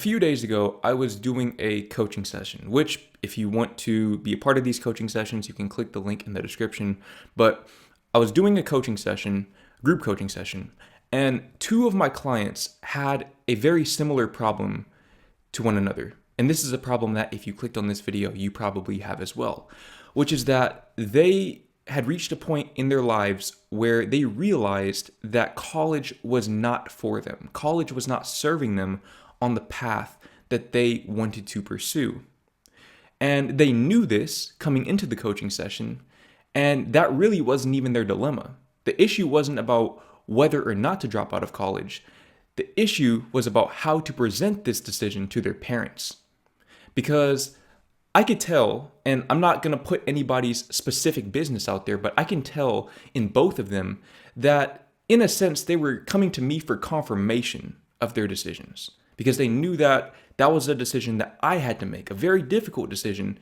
few days ago, I was doing a coaching session, which, if you want to be a part of these coaching sessions, you can click the link in the description. But I was doing a coaching session, group coaching session, and two of my clients had a very similar problem to one another. And this is a problem that if you clicked on this video, you probably have as well, which is that they had reached a point in their lives where they realized that college was not for them. College was not serving them on the path that they wanted to pursue. And they knew this coming into the coaching session, and that really wasn't even their dilemma. The issue wasn't about whether or not to drop out of college. The issue was about how to present this decision to their parents. Because I could tell, and I'm not going to put anybody's specific business out there, but I can tell in both of them that, in a sense, they were coming to me for confirmation of their decisions. Because they knew that that was a decision that I had to make, a very difficult decision.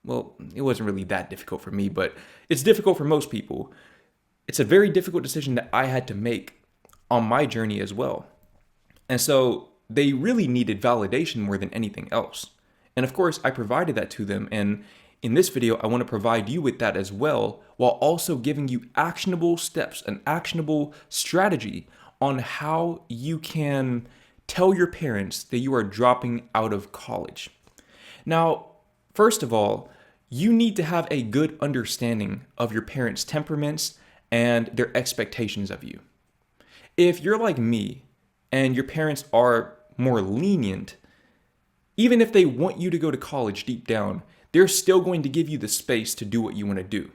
Well, it wasn't really that difficult for me, but it's difficult for most people. It's a very difficult decision that I had to make on my journey as well. And so they really needed validation more than anything else. And of course, I provided that to them. And in this video, I want to provide you with that as well, while also giving you actionable steps, an actionable strategy on how you can tell your parents that you are dropping out of college. Now, first of all, you need to have a good understanding of your parents' temperaments and their expectations of you. If you're like me and your parents are more lenient, even if they want you to go to college deep down, they're still going to give you the space to do what you want to do.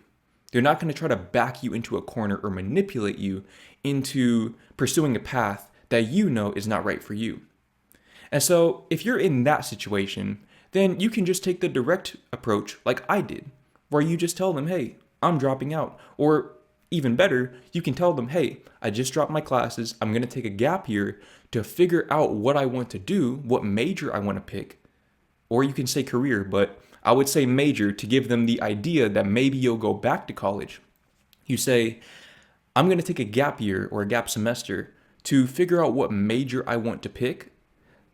They're not going to try to back you into a corner or manipulate you into pursuing a path that you know is not right for you. And so if you're in that situation, then you can just take the direct approach like I did, where you just tell them, hey, I'm dropping out. Or even better, you can tell them, hey, I just dropped my classes. I'm going to take a gap year to figure out what I want to do, what major I want to pick. Or you can say career, but I would say major to give them the idea that maybe you'll go back to college. You say, I'm going to take a gap year or a gap semester to figure out what major I want to pick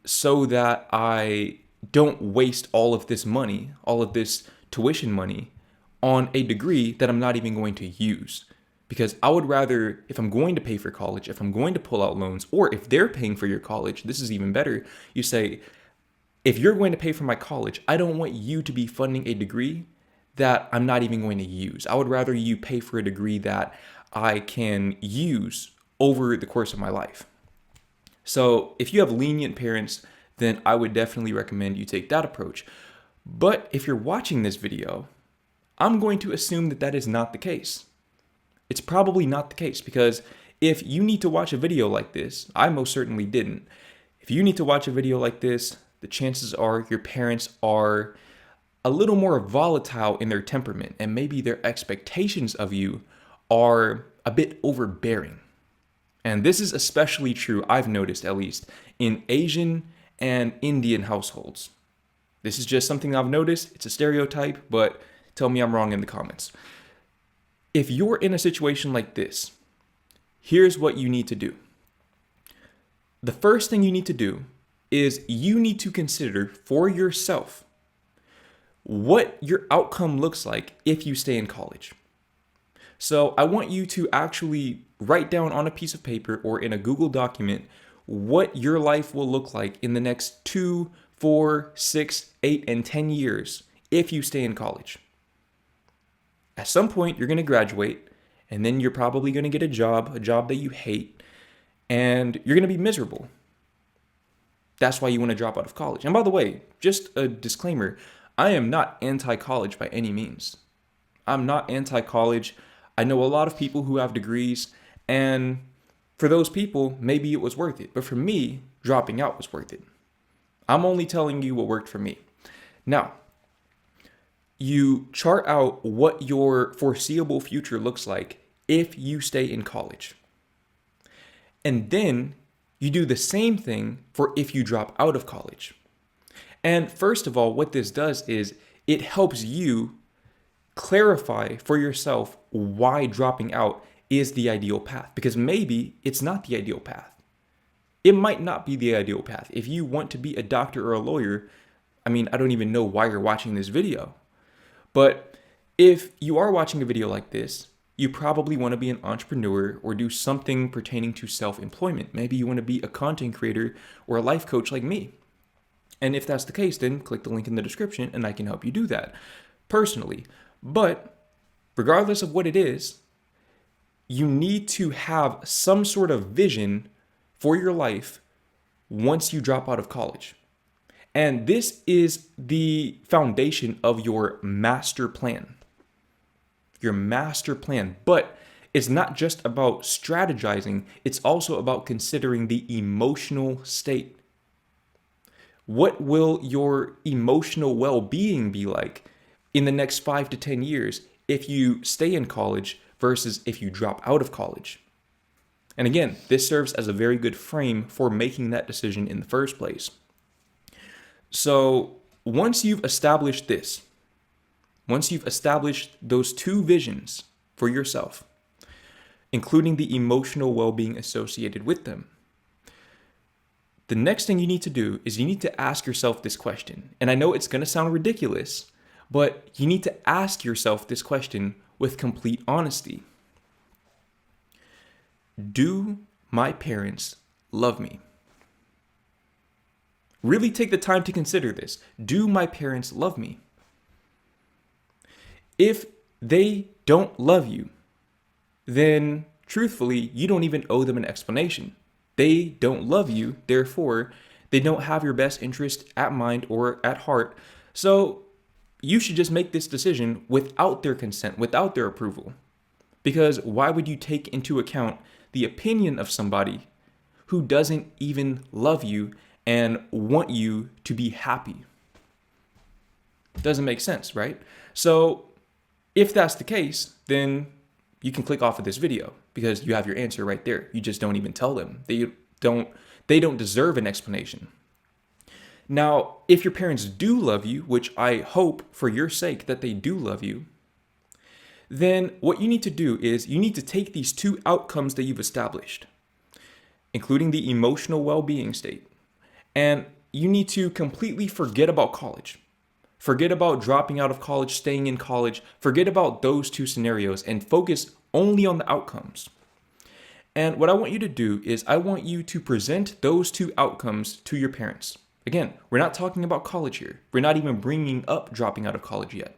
so that I don't waste all of this money, all of this tuition money on a degree that I'm not even going to use. Because I would rather, if I'm going to pay for college, if I'm going to pull out loans, or if they're paying for your college, this is even better. You say, if you're going to pay for my college, I don't want you to be funding a degree that I'm not even going to use. I would rather you pay for a degree that I can use over the course of my life. So if you have lenient parents, then I would definitely recommend you take that approach. But if you're watching this video, I'm going to assume that that is not the case. It's probably not the case, because if you need to watch a video like this, I most certainly didn't. If you need to watch a video like this, the chances are your parents are a little more volatile in their temperament, and maybe their expectations of you are a bit overbearing. And this is especially true, I've noticed at least, in Asian and Indian households. This is just something I've noticed. It's a stereotype, but tell me I'm wrong in the comments. If you're in a situation like this, here's what you need to do. The first thing you need to do is you need to consider for yourself what your outcome looks like if you stay in college. So I want you to actually write down on a piece of paper or in a Google document what your life will look like in the next 2, 4, 6, 8, and 10 years if you stay in college. At some point, you're going to graduate, and then you're probably going to get a job that you hate, and you're going to be miserable. That's why you want to drop out of college. And by the way, just a disclaimer, I am not anti-college by any means. I'm not anti-college. I know a lot of people who have degrees, and for those people, maybe it was worth it. But for me, dropping out was worth it. I'm only telling you what worked for me. Now, you chart out what your foreseeable future looks like if you stay in college. And then you do the same thing for if you drop out of college. And first of all, what this does is it helps you clarify for yourself why dropping out is the ideal path, because maybe it's not the ideal path. it might not be the ideal path. If you want to be a doctor or a lawyer, I mean, I don't even know why you're watching this video. But if you are watching a video like this, you probably want to be an entrepreneur or do something pertaining to self-employment. Maybe you want to be a content creator or a life coach like me. And if that's the case, then click the link in the description and I can help you do that personally. But regardless of what it is, you need to have some sort of vision for your life once you drop out of college. And this is the foundation of your master plan. Your master plan. But it's not just about strategizing, it's also about considering the emotional state. What will your emotional well-being be like in the next 5 to 10 years if you stay in college versus if you drop out of college? And again, this serves as a very good frame for making that decision in the first place. So once you've established this, once you've established those two visions for yourself, including the emotional well-being associated with them, the next thing you need to do is you need to ask yourself this question. And I know it's going to sound ridiculous, but you need to ask yourself this question with complete honesty. Do my parents love me? Really take the time to consider this. Do my parents love me? If they don't love you, then truthfully, you don't even owe them an explanation. They don't love you, therefore, they don't have your best interest at mind or at heart. So you should just make this decision without their consent, without their approval. Because why would you take into account the opinion of somebody who doesn't even love you and want you to be happy? Doesn't make sense, right? So if that's the case, then you can click off of this video because you have your answer right there. You just don't even tell them. They don't deserve an explanation. Now, if your parents do love you, which I hope for your sake that they do love you, then what you need to do is you need to take these two outcomes that you've established, including the emotional well-being state, and you need to completely forget about college. Forget about dropping out of college, staying in college. Forget about those two scenarios and focus only on the outcomes. And what I want you to do is I want you to present those two outcomes to your parents. Again, we're not talking about college here. We're not even bringing up dropping out of college yet.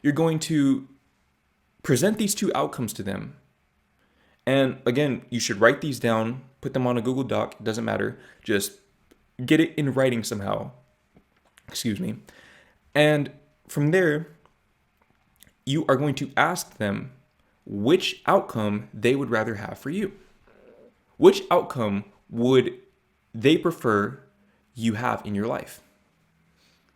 You're going to present these two outcomes to them. And again, you should write these down, put them on a Google Doc, it doesn't matter. Just get it in writing somehow. Excuse me. And from there, you are going to ask them which outcome they would rather have for you. Which outcome would they prefer you have in your life?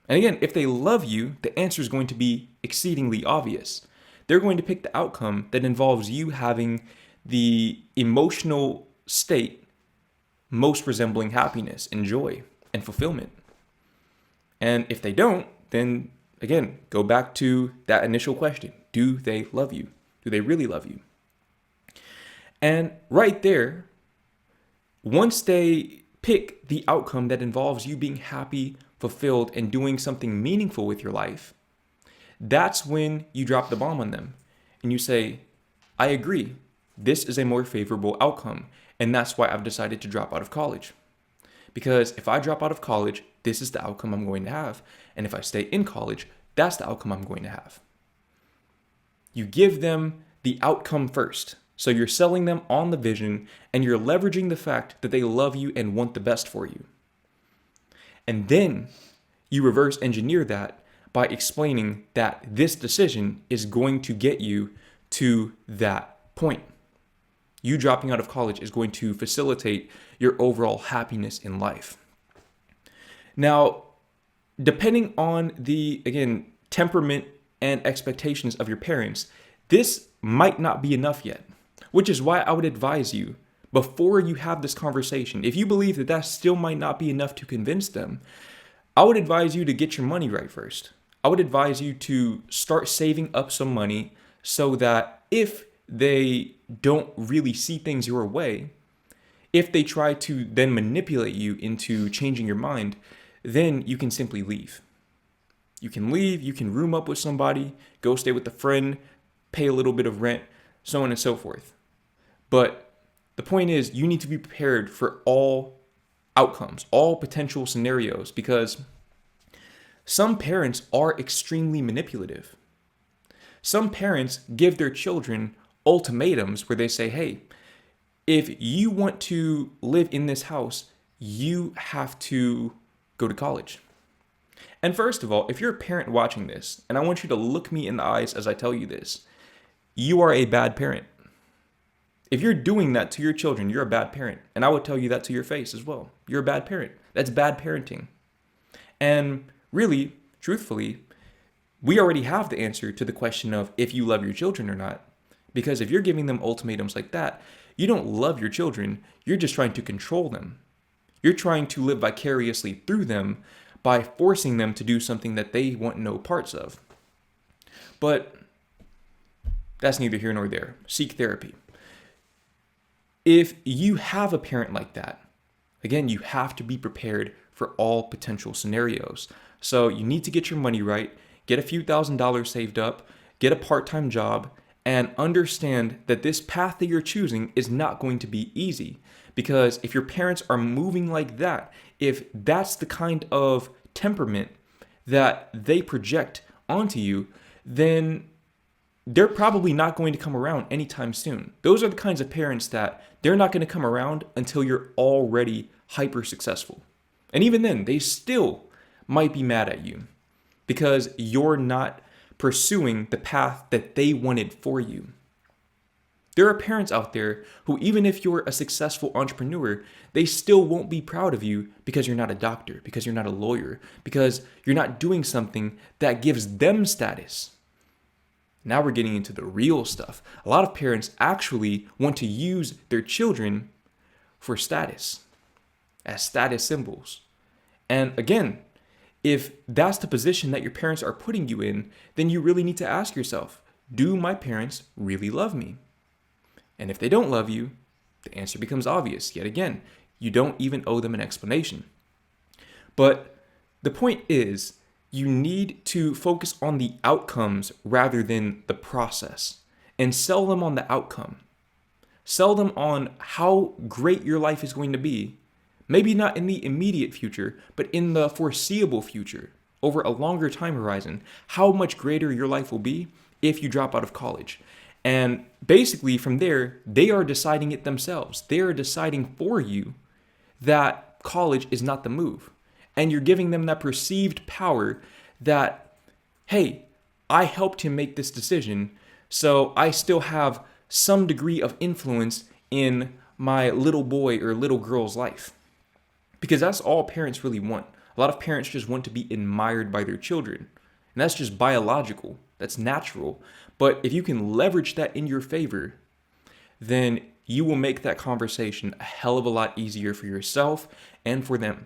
And again, if they love you, the answer is going to be exceedingly obvious. They're going to pick the outcome that involves you having the emotional state most resembling happiness and joy and fulfillment. And if they don't, then again, go back to that initial question. Do they love you? Do they really love you? And right there, once they pick the outcome that involves you being happy, fulfilled, and doing something meaningful with your life, that's when you drop the bomb on them and you say, I agree, this is a more favorable outcome. And that's why I've decided to drop out of college. Because if I drop out of college, this is the outcome I'm going to have. And if I stay in college, that's the outcome I'm going to have. You give them the outcome first. So you're selling them on the vision and you're leveraging the fact that they love you and want the best for you. And then you reverse engineer that by explaining that this decision is going to get you to that point. You dropping out of college is going to facilitate your overall happiness in life. Now, depending on the, again, temperament and expectations of your parents, this might not be enough yet, which is why I would advise you before you have this conversation, if you believe that still might not be enough to convince them, I would advise you to get your money right first. I would advise you to start saving up some money so that if they don't really see things your way, if they try to then manipulate you into changing your mind, then you can simply leave. You can leave, you can room up with somebody, go stay with a friend, pay a little bit of rent, so on and so forth. But the point is, you need to be prepared for all outcomes, all potential scenarios, because some parents are extremely manipulative. Some parents give their children ultimatums where they say, hey, if you want to live in this house, you have to go to college. And first of all, if you're a parent watching this, and I want you to look me in the eyes as I tell you this, you are a bad parent. If you're doing that to your children, you're a bad parent. And I would tell you that to your face as well. You're a bad parent. That's bad parenting. And really, truthfully, we already have the answer to the question of if you love your children or not. Because if you're giving them ultimatums like that, you don't love your children. You're just trying to control them. You're trying to live vicariously through them by forcing them to do something that they want no parts of. But that's neither here nor there. Seek therapy. If you have a parent like that, again, you have to be prepared for all potential scenarios. So you need to get your money right, get a few $1,000s saved up, get a part-time job, and understand that this path that you're choosing is not going to be easy. Because if your parents are moving like that, if that's the kind of temperament that they project onto you, then they're probably not going to come around anytime soon. Those are the kinds of parents that they're not going to come around until you're already hyper successful. And even then, they still might be mad at you because you're not pursuing the path that they wanted for you. There are parents out there who, even if you're a successful entrepreneur, they still won't be proud of you because you're not a doctor, because you're not a lawyer, because you're not doing something that gives them status. Now we're getting into the real stuff. A lot of parents actually want to use their children for status, as status symbols. And again, if that's the position that your parents are putting you in, then you really need to ask yourself, do my parents really love me? And if they don't love you, the answer becomes obvious. Yet again, you don't even owe them an explanation. But the point is, you need to focus on the outcomes rather than the process, and sell them on the outcome. Sell them on how great your life is going to be. Maybe not in the immediate future, but in the foreseeable future, over a longer time horizon, how much greater your life will be if you drop out of college. And basically from there, they are deciding it themselves. They are deciding for you that college is not the move. And you're giving them that perceived power that, hey, I helped him make this decision, so I still have some degree of influence in my little boy or little girl's life. Because that's all parents really want. A lot of parents just want to be admired by their children. And that's just biological. That's natural. But if you can leverage that in your favor, then you will make that conversation a hell of a lot easier for yourself and for them.